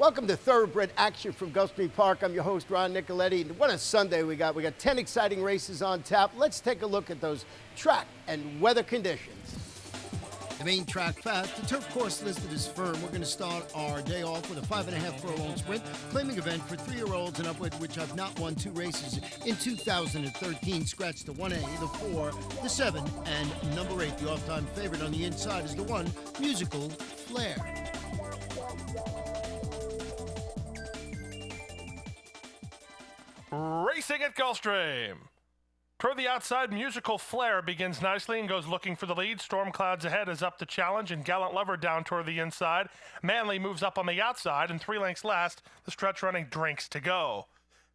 Welcome to Thoroughbred Action from Gulfstream Park. I'm your host, Ron Nicoletti. And what a Sunday we got. We got 10 exciting races on tap. Let's take a look at those track and weather conditions. The main track fast, the turf course listed as firm. We're going to start our day off with a 5.5 furlong sprint, claiming event for 3-year-olds and upward, which have not won 2 races in 2013. Scratch the 1A, the 4, the 7, and number 8. The off-time favorite on the inside is the 1, Musical Flair. Racing at Gulfstream. Toward the outside, Musical Flair begins nicely and goes looking for the lead. Storm Clouds ahead is up to challenge, and Gallant Lover down toward the inside. Manly moves up on the outside, and 3 lengths last, the stretch running Drinks to Go.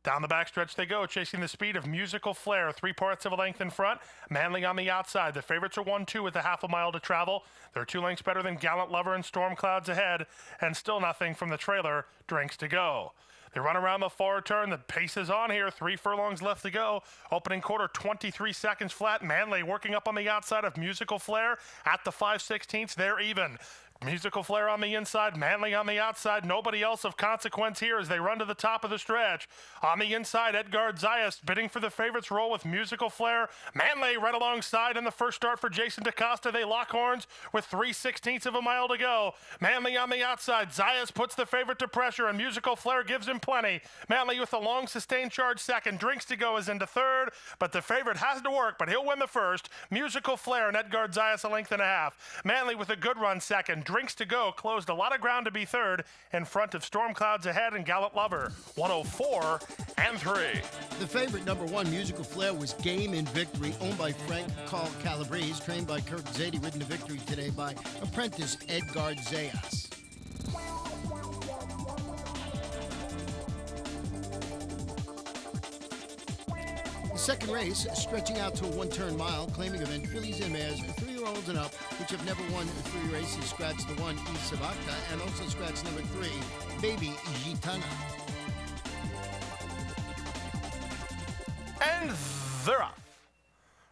Down the backstretch they go, chasing the speed of Musical Flair, 3/4 of a length in front. Manly on the outside. The favorites are 1-2 with a half a mile to travel. They're 2 lengths better than Gallant Lover and Storm Clouds ahead, and still nothing from the trailer, Drinks to Go. They run around the far turn. The pace is on here. 3 furlongs left to go. Opening quarter, 23 seconds flat. Manly working up on the outside of Musical Flair at the 5/16. They're even. Musical Flair on the inside, Manly on the outside. Nobody else of consequence here as they run to the top of the stretch. On the inside, Edgar Zayas bidding for the favorites roll with Musical Flair. Manly right alongside in the first start for Jason DaCosta. They lock horns with 3/16 of a mile to go. Manly on the outside. Zayas puts the favorite to pressure, and Musical Flair gives him plenty. Manly with a long sustained charge second. Drinks to Go is into third, but the favorite has to work, but he'll win the first. Musical Flair and Edgar Zayas a length and a half. Manly with a good run second. Drinks to Go closed a lot of ground to be third in front of Storm Clouds ahead and Gallant Lover, 104 and 3. The favorite, number 1, Musical Flair, was game in victory, owned by Frank Carl Calabrese, trained by Kirk Zadie, ridden to victory today by apprentice Edgar Zayas. The second race, stretching out to a 1-turn mile, claiming event, fillies and mares, 3-year-olds and up, which have never won 3 races. Scratch the 1, Isabaka, and also scratch number 3, Baby Gitana. And they're off.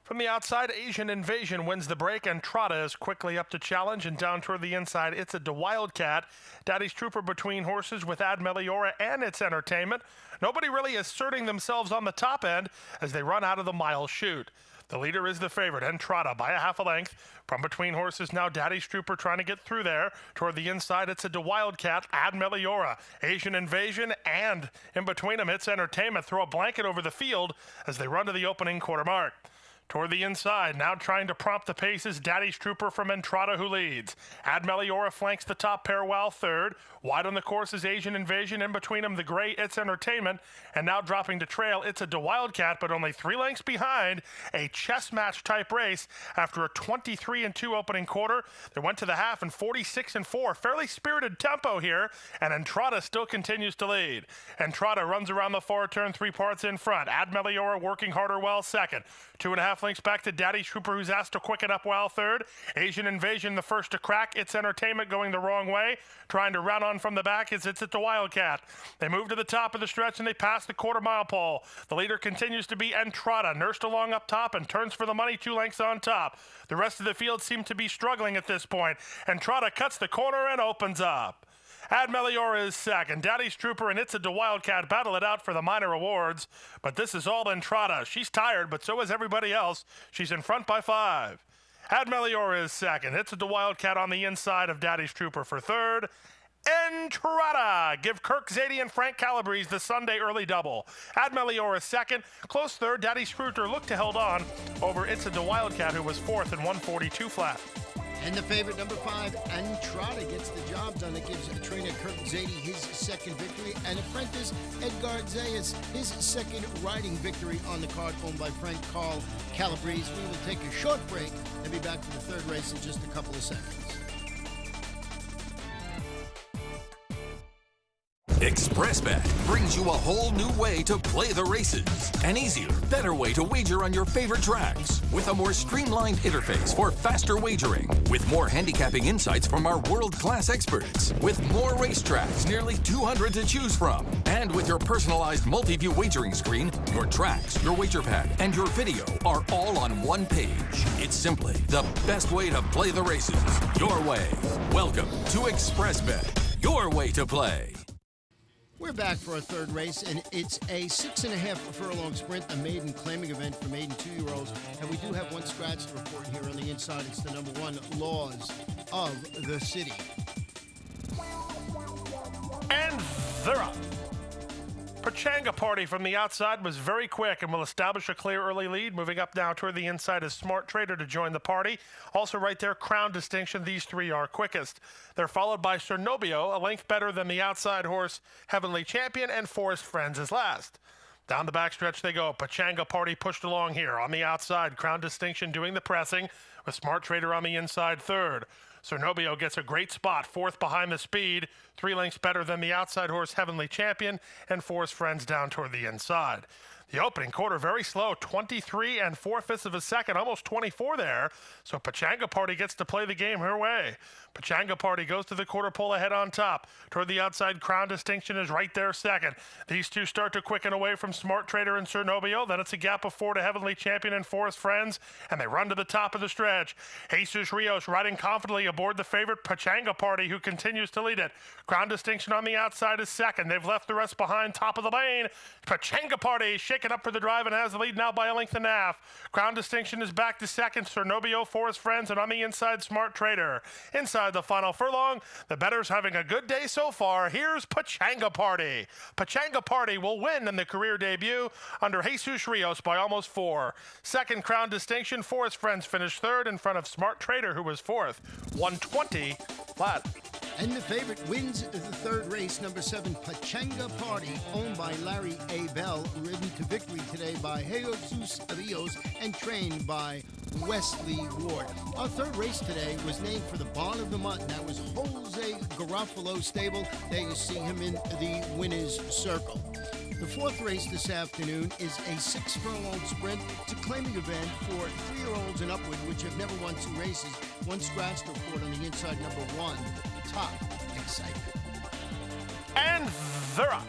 From the outside, Asian Invasion wins the break, and Trotta is quickly up to challenge, and down toward the inside, It's a Wildcat. Daddy's Trooper between horses with Ad Meliora and Its Entertainment. Nobody really asserting themselves on the top end as they run out of the mile chute. The leader is the favorite, and Trotta by a half a length. From between horses now, Daddy's Trooper trying to get through there. Toward the inside, It's a Wildcat, Ad Meliora, Asian Invasion, and in between them, Its Entertainment throw a blanket over the field as they run to the opening quarter mark. Toward the inside, now trying to prompt the paces, Daddy's Trooper from Entrada, who leads. Ad Meliora flanks the top pair while third. Wide on the course is Asian Invasion. In between them, the gray It's Entertainment. And now dropping to trail, It's a Wildcat, but only 3 lengths behind. A chess match type race after a 23-2 opening quarter. They went to the half in 46-4. Fairly spirited tempo here, and Entrada still continues to lead. Entrada runs around the far turn, 3 parts in front. Ad Meliora working harder well second. 2.5 lengths back to Daddy's Trooper, who's asked to quicken up while third. Asian Invasion the first to crack. It's Entertainment going the wrong way. Trying to run on from the back is It's a Wildcat. They move to the top of the stretch and they pass the quarter-mile pole. The leader continues to be Entrada, nursed along up top and turns for the money 2 lengths on top. The rest of the field seem to be struggling at this point. Entrada cuts the corner and opens up. Ad Meliora is second. Daddy's Trooper and It's a Wildcat battle it out for the minor awards. But this is all Entrada. She's tired, but so is everybody else. She's in front by 5. Ad Meliora is second. It's a Wildcat on the inside of Daddy's Trooper for third. Entrada give Kirk Zadie and Frank Calabrese the Sunday early double. Ad Meliora second. Close third. Daddy's Trooper looked to held on over It's a Wildcat, who was fourth in 142 flat. And the favorite, number 5, Entrada, gets the job done. It gives trainer Kirk Zadie his second victory, and apprentice Edgar Zayas his second riding victory on the card, owned by Frank Carl Calabrese. We will take a short break and be back for the third race in just a couple of seconds. ExpressBet brings you a whole new way to play the races. An easier, better way to wager on your favorite tracks. With a more streamlined interface for faster wagering. With more handicapping insights from our world-class experts. With more racetracks, nearly 200 to choose from. And with your personalized multi-view wagering screen, your tracks, your wager pad, and your video are all on one page. It's simply the best way to play the races. Your way. Welcome to ExpressBet. Your way to play. We're back for our third race, and it's a 6.5 furlong sprint, a maiden claiming event for maiden 2-year-olds. And we do have one scratch to report here on the inside. It's the number 1, Laws of the City. And they're up. Pachanga Party from the outside was very quick and will establish a clear early lead. Moving up now toward the inside is Smart Trader to join the party. Also right there, Crown Distinction. These three are quickest. They're followed by Cernobio, a length better than the outside horse Heavenly Champion, and Forest Friends is last. Down the backstretch they go. Pachanga Party pushed along here. On the outside, Crown Distinction doing the pressing with Smart Trader on the inside third. Cernobio gets a great spot, fourth behind the speed, 3 lengths better than the outside horse Heavenly Champion, and Forest Friends down toward the inside. The opening quarter very slow, 23 4/5 of a second, almost 24 there. So Pachanga Party gets to play the game her way. Pachanga Party goes to the quarter pole ahead on top. Toward the outside, Crown Distinction is right there second. These two start to quicken away from Smart Trader and Cernobio. Then it's a gap of 4 to Heavenly Champion and Forest Friends, and they run to the top of the stretch. Jesus Rios riding confidently aboard the favorite Pachanga Party, who continues to lead it. Crown Distinction on the outside is second. They've left the rest behind, top of the lane. Pachanga Party shaking up for the drive and has the lead now by a length and a half. Crown Distinction is back to second. Cernobio, Forest Friends, and on the inside, Smart Trader. Inside the final furlong, the bettors having a good day so far. Here's Pachanga Party. Pachanga Party will win in the career debut under Jesus Rios by almost 4. Second, Crown Distinction. Forest Friends finished third in front of Smart Trader, who was fourth. 120 flat. And the favorite wins the third race, number 7, Pachanga Party, owned by Larry A. Bell, ridden to victory today by Jesus Rios and trained by Wesley Ward. Our third race today was named for the barn of the month. That was Jose Garofalo Stable. There you see him in the winner's circle. The fourth race this afternoon is a 6 furlong sprint. It's a claiming event for 3-year-olds and upward, which have never won 2 races. One scratch to report on the inside, number 1, Top Excitement. And they're up.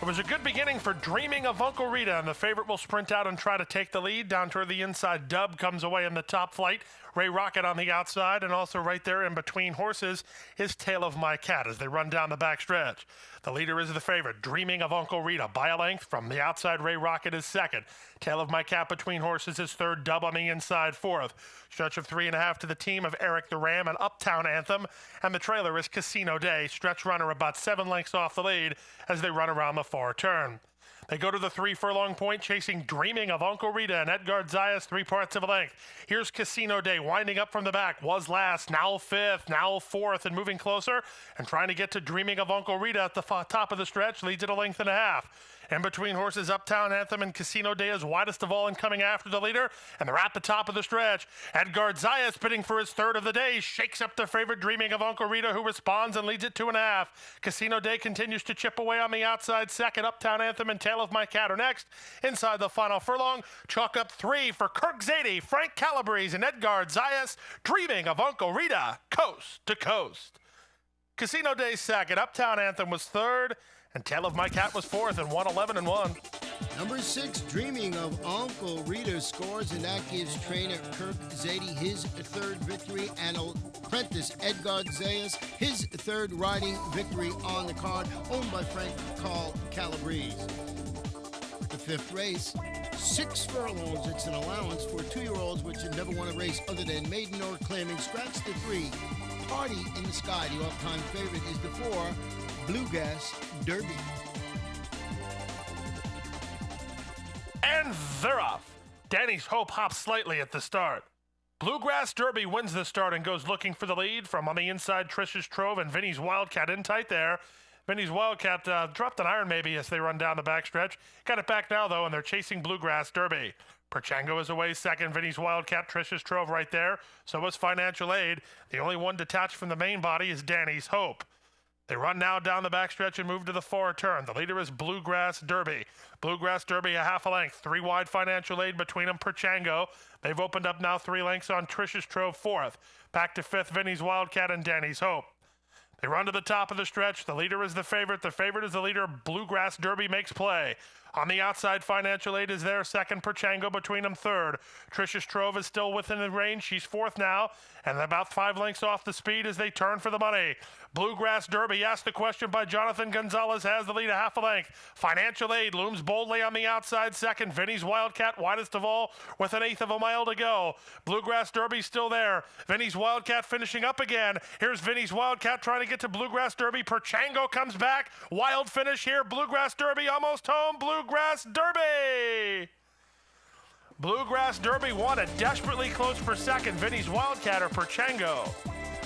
It was a good beginning for Dreaming of Uncle Rita, and the favorite will sprint out and try to take the lead. Down toward the inside, Dub comes away in the top flight. Ray Rocket on the outside, and also right there in between horses is Tale of My Cat as they run down the back stretch. The leader is the favorite, Dreaming of Uncle Rita, by a length. From the outside, Ray Rocket is second. Tale of My Cat between horses is third. Dub on the inside, fourth. Stretch of 3.5 to the team of Eric the Ram and Uptown Anthem. And the trailer is Casino Day, stretch runner about 7 lengths off the lead as they run around the far turn. They go to the 3 furlong point, chasing Dreaming of Uncle Rita and Edgard Zayas, 3 parts of a length. Here's Casino Day, winding up from the back, was last, now 5th, now 4th, and moving closer, and trying to get to Dreaming of Uncle Rita at the top of the stretch, leads at a length and a half. In between horses, Uptown Anthem and Casino Day is widest of all and coming after the leader, and they're at the top of the stretch. Edgard Zayas, bidding for his third of the day, shakes up the favorite Dreaming of Uncle Rita, who responds and leads it 2.5. Casino Day continues to chip away on the outside second. Uptown Anthem and Tale of My Cat are next. Inside the final furlong, chalk up 3 for Kirk Zadie, Frank Calabrese, and Edgard Zayas. Dreaming of Uncle Rita, coast to coast. Casino Day second. Uptown Anthem was third. And Tale of My Cat was fourth and 111-1. Number 6, Dreaming of Uncle Rita scores, and that gives trainer Kirk Zadie his third victory, and apprentice Edgard Zayas his third riding victory on the card, owned by Frank Calabrese. The fifth race, 6 furlongs. It's an allowance for 2-year-olds which have never won a race other than maiden or claiming. Scratch the 3. Party in the Sky. The off-time favorite is the 4, Bluegrass Derby. And they're off. Danny's Hope hops slightly at the start. Bluegrass Derby wins the start and goes looking for the lead. From on the inside, Trish's Trove and Vinny's Wildcat in tight there. Vinny's Wildcat dropped an iron maybe as they run down the backstretch. Got it back now, though, and they're chasing Bluegrass Derby. Perchango is away second. Vinny's Wildcat, Trish's Trove right there. So was Financial Aid. The only one detached from the main body is Danny's Hope. They run now down the backstretch and move to the far turn. The leader is Bluegrass Derby. Bluegrass Derby a half a length. 3 wide Financial Aid between them, Perchango. They've opened up now 3 lengths on Trish's Trove, 4th. Back to 5th, Vinny's Wildcat and Danny's Hope. They run to the top of the stretch. The leader is the favorite. The favorite is the leader. Bluegrass Derby makes play. On the outside, Financial Aid is there. Second, Perchango between them. Third, Trisha Strove is still within the range. She's fourth now, and about 5 lengths off the speed as they turn for the money. Bluegrass Derby, asked the question by Jonathan Gonzalez, has the lead a half a length. Financial Aid looms boldly on the outside. Second, Vinny's Wildcat, widest of all, with an eighth of a mile to go. Bluegrass Derby still there. Vinny's Wildcat finishing up again. Here's Vinny's Wildcat trying to get to Bluegrass Derby. Perchango comes back. Wild finish here. Bluegrass Derby almost home. Bluegrass Derby. Bluegrass Derby won it. Desperately close for second. Vinny's Wildcat or Perchango.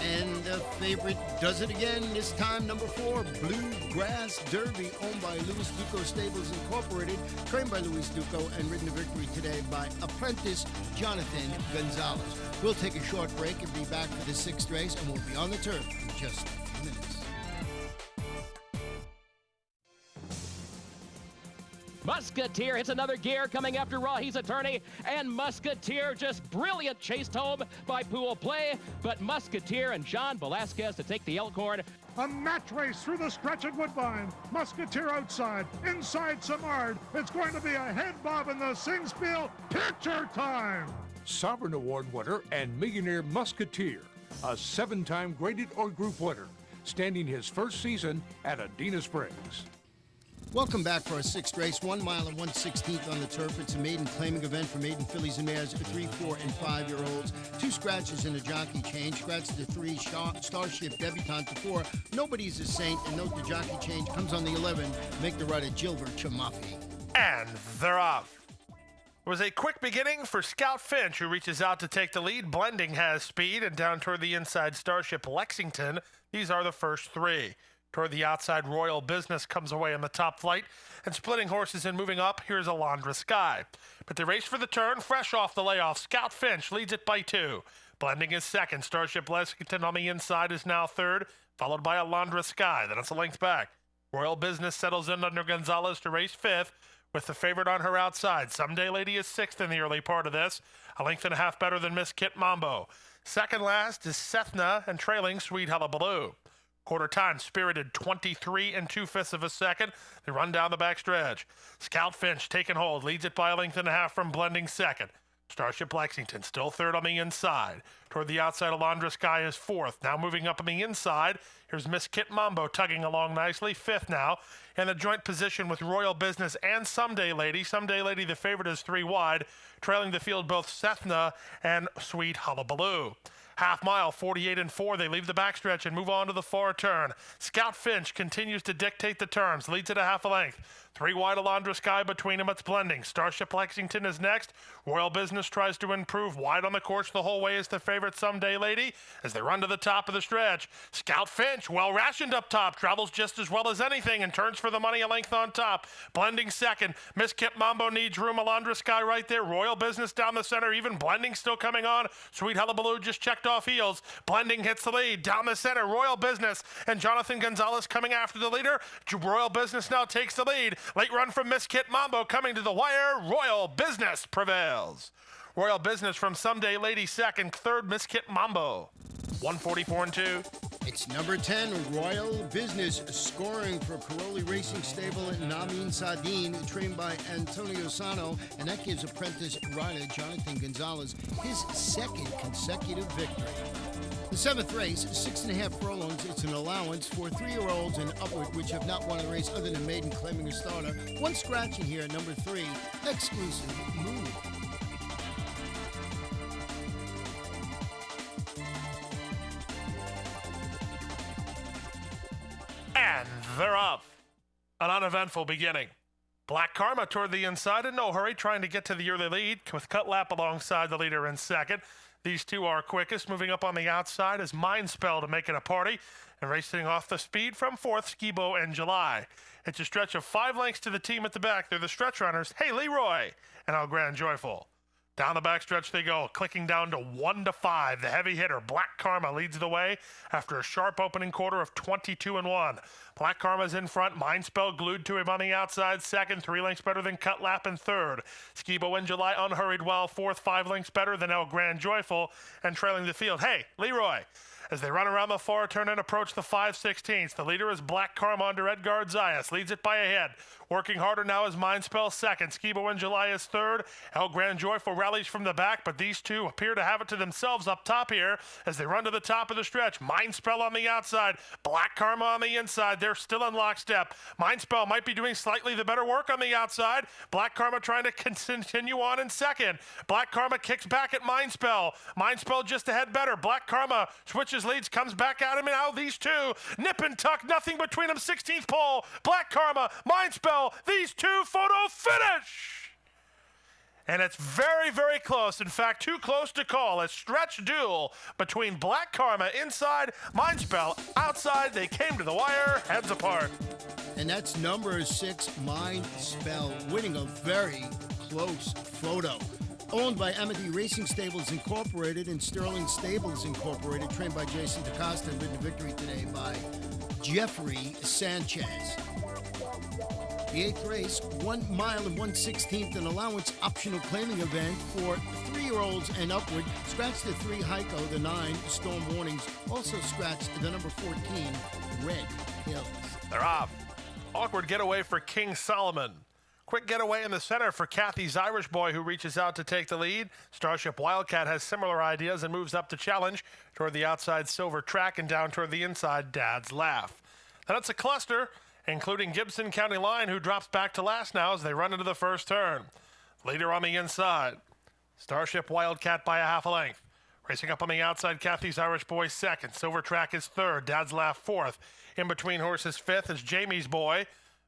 And the favorite does it again, this time number 4, Bluegrass Derby, owned by Luis Duco Stables Incorporated, trained by Luis Duco, and ridden to victory today by apprentice Jonathan Gonzalez. We'll take a short break and be back for the 6th race, and we'll be on the turf in just a few minutes. Musketeer hits another gear coming after Rahi's attorney, and Musketeer just brilliant chased home by Pool Play, but Musketeer and John Velasquez to take the Elkhorn. A match race through the stretch at Woodbine. Musketeer outside, inside Samard. It's going to be a head bob in the Singspiel. Picture time! Sovereign Award winner and millionaire Musketeer, a 7-time graded or group winner, standing his first season at Adena Springs. Welcome back for our 6th race, 1 mile and 1/16th on the turf. It's a maiden claiming event for maiden fillies and mares, 3, 4, and 5-year-olds. 2 scratches and a jockey change. Scratch to 3, Starship debutante to 4. Nobody's a saint, and note the jockey change comes on the 11. Make the ride at Gilbert Chamafi. And they're off. It was a quick beginning for Scout Finch, who reaches out to take the lead. Blending has speed, and down toward the inside, Starship Lexington. These are the first 3. Toward the outside, Royal Business comes away in the top flight, and splitting horses and moving up, here's Alondra Sky. But the race for the turn, fresh off the layoff, Scout Finch leads it by 2. Blending is second. Starship Lexington on the inside is now third, followed by Alondra Sky. Then it's a length back. Royal Business settles in under Gonzalez to race 5th, with the favorite on her outside. Someday Lady is 6th in the early part of this, a length and a half better than Miss Kit Mambo. Second last is Sethna, and trailing Sweet Hullabaloo. Quarter time, Spirited 23 2/5 of a second. They run down the backstretch. Scout Finch taking hold, leads it by a length and a half from Blending second. Starship Lexington still third on the inside. Toward the outside, Alondra Sky is 4th. Now moving up on the inside, here's Miss Kit Mambo tugging along nicely, 5th now. In a joint position with Royal Business and Someday Lady. Someday Lady, the favorite, is 3 wide. Trailing the field both Sethna and Sweet Hullabaloo. Half mile, 48 4. They leave the backstretch and move on to the far turn. Scout Finch continues to dictate the terms, leads it a half a length. 3 wide, Alondra Sky between them. It's Blending. Starship Lexington is next. Royal Business tries to improve. Wide on the course the whole way is the favorite Someday Lady as they run to the top of the stretch. Scout Finch, well rationed up top, travels just as well as anything and turns for the money a length on top. Blending second. Miss Kit Mambo needs room. Alondra Sky right there. Royal Business down the center. Even Blending still coming on. Sweet Hullabaloo just checked off heels. Blending hits the lead. Down the center, Royal Business and Jonathan Gonzalez coming after the leader. Royal Business now takes the lead. Late run from Miss Kit Mambo coming to the wire. Royal Business prevails. Royal Business from Someday Lady second. Third, Miss Kit Mambo. 144 2. It's number 10, Royal Business, scoring for Caroli Racing Stable at Namin Sadin, trained by Antonio Sano, and that gives apprentice rider Jonathan Gonzalez his 2nd consecutive victory. The 7th race, 6.5 furlongs. It's an allowance for 3-year-olds and upward, which have not won a race other than maiden claiming a starter. 1 scratch in here, number 3, Exclusive Moon. And they're off. An uneventful beginning. Black Karma toward the inside in no hurry, trying to get to the early lead with Cutlap alongside the leader in second. These two are quickest. Moving up on the outside is Mindspell to make it a party. And racing off the speed from 4th, Skibo and July. It's a stretch of 5 lengths to the team at the back. They're the stretch runners. Hey, Leroy and El Grand Joyful. Down the backstretch they go, clicking down to 1 to 5. The heavy hitter, Black Karma, leads the way after a sharp opening quarter of 22 1. Black Karma's in front, Mindspell glued to him on the outside, second, 3 lengths better than Cutlap in third. Skibo in July unhurried well, fourth, 5 lengths better than El Grand Joyful, and trailing the field. Hey, Leroy as they run around the far turn and approach the 5/16. The leader is Black Karma under Edgard Zayas, leads it by a head. Working harder now is Mindspell second. Skibo and July is third. El Gran Joyful rallies from the back, but these two appear to have it to themselves up top here as they run to the top of the stretch. Mindspell on the outside, Black Karma on the inside. They're still in lockstep. Mindspell might be doing slightly the better work on the outside. Black Karma trying to continue on in second. Black Karma kicks back at Mindspell. Mindspell just ahead better. Black Karma switches leads, comes back at him, and now these two nip and tuck, nothing between them. 16th pole. Black Karma, Mindspell, these two photo finish. And it's very, very close. In fact, too close to call. A stretch duel between Black Karma inside, Mindspell outside. They came to the wire, heads apart. And that's number 6, Mindspell, winning a very close photo. Owned by Amity Racing Stables Incorporated and Sterling Stables Incorporated, trained by Jason DaCosta, and ridden to victory today by Jeffrey Sanchez. The 8th race, 1 mile and 1/16th, an allowance optional claiming event for 3-year-olds and upward. Scratch the 3 Heiko, the 9 Storm Warnings. Also scratch the number 14 Red Hills. They're off. Awkward getaway for King Solomon. Quick getaway in the center for Kathy's Irish Boy, who reaches out to take the lead. Starship Wildcat has similar ideas and moves up to challenge toward the outside Silver Track and down toward the inside Dad's Laugh. Then it's a cluster, including Gibson County Line, who drops back to last now as they run into the first turn. Leader on the inside, Starship Wildcat by a half a length. Racing up on the outside, Kathy's Irish Boy second. Silver Track is third. Dad's Laugh fourth. In between horses fifth is Jamie's Boy.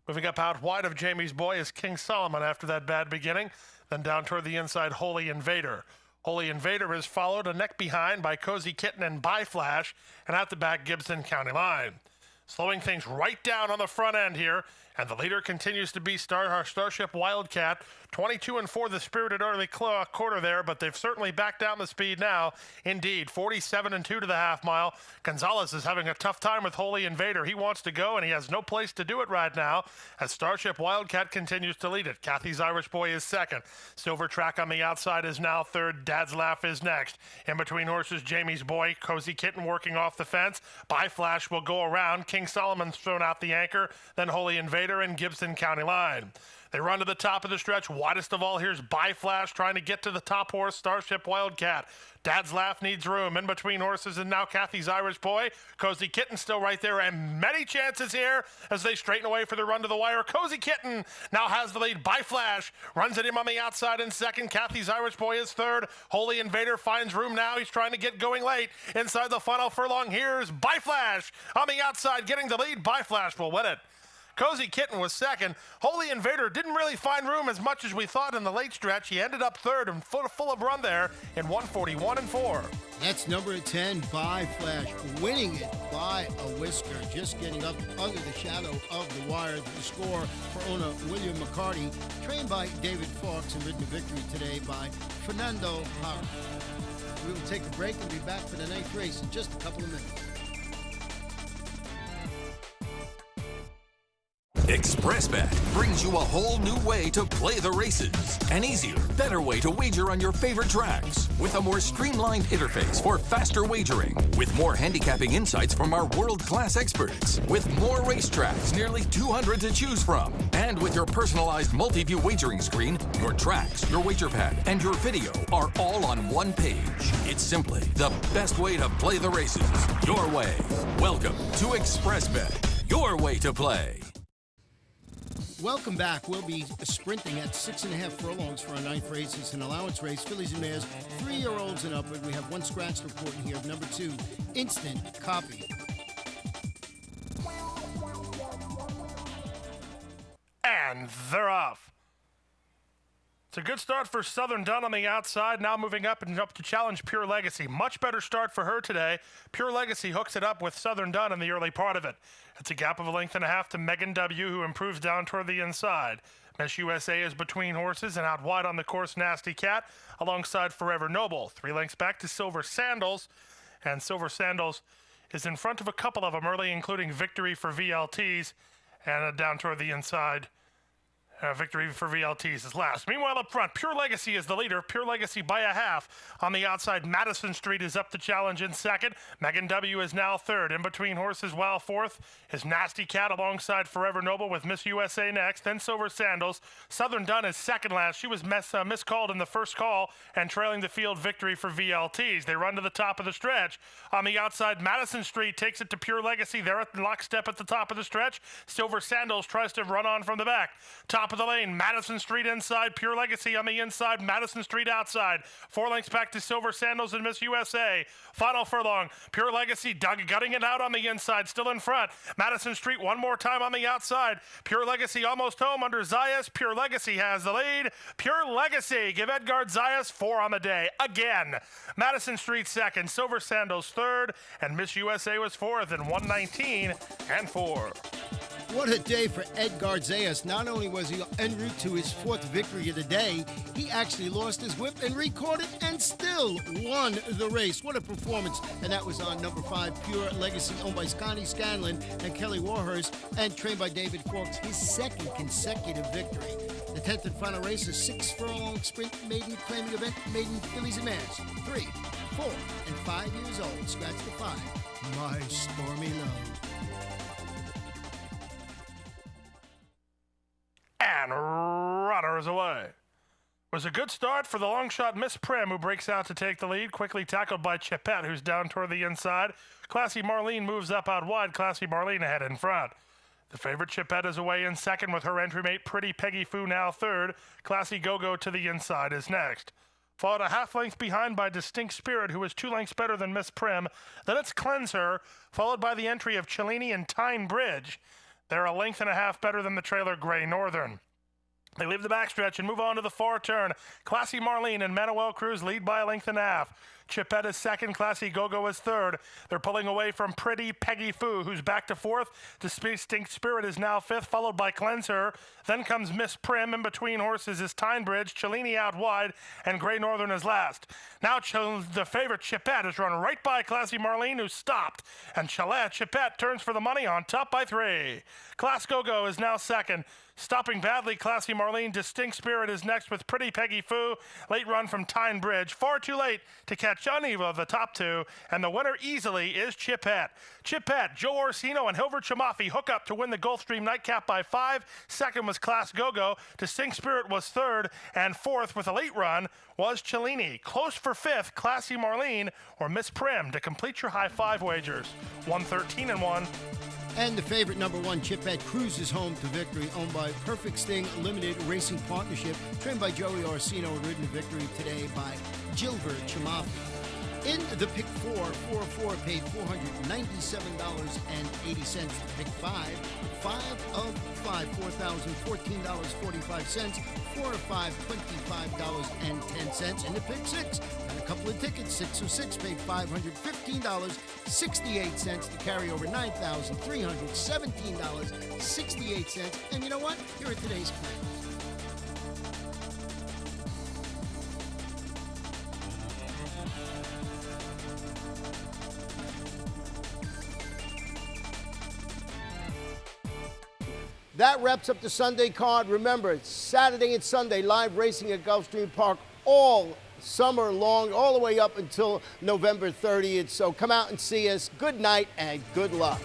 Moving up out wide of Jamie's Boy is King Solomon after that bad beginning. Then down toward the inside, Holy Invader. Holy Invader is followed a neck behind by Cozy Kitten and By Flash, and at the back, Gibson County Line. Slowing things right down on the front end here, and the leader continues to be Starship Wildcat. 22-4 the spirited early quarter there, but they've certainly backed down the speed now. Indeed, 47-2 to the half mile. Gonzalez is having a tough time with Holy Invader. He wants to go, and he has no place to do it right now as Starship Wildcat continues to lead it. Kathy's Irish Boy is second. Silver Track on the outside is now third. Dad's Laugh is next. In between horses, Jamie's Boy, Cozy Kitten working off the fence. By Flash will go around. King Solomon's thrown out the anchor. Then Holy Invader and Gibson County Line. They run to the top of the stretch. Widest of all, here's By Flash trying to get to the top horse, Starship Wildcat. Dad's Laugh needs room. In between horses and now Kathy's Irish Boy. Cozy Kitten still right there, and many chances here as they straighten away for the run to the wire. Cozy Kitten now has the lead. By Flash runs at him on the outside in second. Kathy's Irish Boy is third. Holy Invader finds room now. He's trying to get going late. Inside the final furlong, here's By Flash on the outside getting the lead. By Flash will win it. Cozy Kitten was second. Holy Invader didn't really find room as much as we thought in the late stretch. He ended up third and full of run there in 141-4. That's number 10, By Flash, winning it by a whisker, just getting up under the shadow of the wire. The score for owner William McCarty, trained by David Fawkes and ridden to victory today by Fernando Hara. We will take a break and be back for the 9th race in just a couple of minutes. ExpressBet brings you a whole new way to play the races. An easier, better way to wager on your favorite tracks. With a more streamlined interface for faster wagering. With more handicapping insights from our world-class experts. With more racetracks, nearly 200 to choose from. And with your personalized multi-view wagering screen, your tracks, your wager pad, and your video are all on one page. It's simply the best way to play the races. Your way. Welcome to ExpressBet. Your way to play. Welcome back. We'll be sprinting at 6.5 furlongs for our 9th race. It's an allowance race. Fillies and mares, 3-year-olds and upward. We have one scratch report in here. Number 2, Instant Copy. And they're off. It's a good start for Southern Done on the outside, now moving up and up to challenge Pure Legacy. Much better start for her today. Pure Legacy hooks it up with Southern Done in the early part of it. It's a gap of 1.5 lengths to Megan W., who improves down toward the inside. Miss USA is between horses and out wide on the course Nasty Cat, alongside Forever Noble. 3 lengths back to Silver Sandals, and Silver Sandals is in front of a couple of them early, including Victory for VLTs, and down toward the inside. Victory for VLTs is last. Meanwhile, up front, Pure Legacy is the leader. Pure Legacy by a half. On the outside, Madison Street is up to challenge in second. Megan W is now third. In between horses, while fourth is Nasty Cat alongside Forever Noble with Miss USA next. Then Silver Sandals. Southern Dunn is second last. She was miscalled in the first call and trailing the field. Victory for VLTs. They run to the top of the stretch. On the outside, Madison Street takes it to Pure Legacy. They're at lockstep at the top of the stretch. Silver Sandals tries to run on from the back. Top of the lane, Madison Street inside, Pure Legacy on the inside, Madison Street outside. 4 lengths back to Silver Sandals and Miss USA. Final furlong, Pure Legacy gutting it out on the inside, still in front. Madison Street one more time on the outside. Pure Legacy almost home under Zayas. Pure Legacy has the lead. Pure Legacy, give Edgard Zayas 4 on the day. Again, Madison Street second, Silver Sandals third, and Miss USA was fourth in 1:19 and 4. What a day for Edgard Zayas. Not only was he en route to his 4th victory of the day, he actually lost his whip and recorded and still won the race. What a performance. And that was on number 5, Pure Legacy, owned by Scotty Scanlon and Kelly Warhurst, and trained by David Forks, his 2nd consecutive victory. The 10th and final race is 6-furlong sprint maiden claiming event, maiden fillies and mares. 3, 4, and 5 years old. Scratch the 5. My Stormy Love. And runners away. It was a good start for the long shot Miss Prim, who breaks out to take the lead, quickly tackled by Chipette, who's down toward the inside. Classy Marlene moves up out wide. Classy Marlene ahead in front. The favorite Chipette is away in second with her entry mate Pretty Peggy Foo now third. Classy Go-Go to the inside is next. Followed a half length behind by Distinct Spirit, who is 2 lengths better than Miss Prim. Then it's Cleanser, followed by the entry of Cellini and Tyne Bridge. They're a length and a half better than the trailer Grey Northern. They leave the backstretch and move on to the far turn. Classy Marlene and Manuel Cruz lead by a length and a half. Chipette is second. Classy Go-Go is third. They're pulling away from Pretty Peggy Foo, who's back to fourth. Distinct Spirit is now fifth, followed by Cleanser. Then comes Miss Prim. In between horses is Tyne Bridge, Cellini out wide, and Grey Northern is last. Now the favorite Chipette is run right by Classy Marlene, who stopped. And Chipette turns for the money on top by 3. Class Go-Go is now second. Stopping badly, Classy Marlene. Distinct Spirit is next with Pretty Peggy Foo. Late run from Tyne Bridge. Far too late to catch any of the top 2. And the winner easily is Chipette. Chipette, Joe Orsino, and Hilbert Chamafi hook up to win the Gulfstream Nightcap by 5. Second was Class Go-Go. Distinct Spirit was third. And fourth with a late run was Cellini. Close for 5th, Classy Marlene or Miss Prim to complete your high 5 wagers. 113 and 1. And the favorite number 1, Chipette, cruises home to victory, owned by Perfect Sting Limited Racing Partnership, trained by Joey Orsino and ridden to victory today by Gilbert Chamafi. In the pick 4 paid $497.80. Pick 5 of 5, $4,014.45. 4 of 5, $25.10. And the pick 6, and a couple of tickets, 6 of 6 paid $515.68 to carry over $9,317.68. And you know what? Here are today's claims. That wraps up the Sunday card. Remember, it's Saturday and Sunday live racing at Gulfstream Park all summer long, all the way up until November 30th. So come out and see us. Good night and good luck.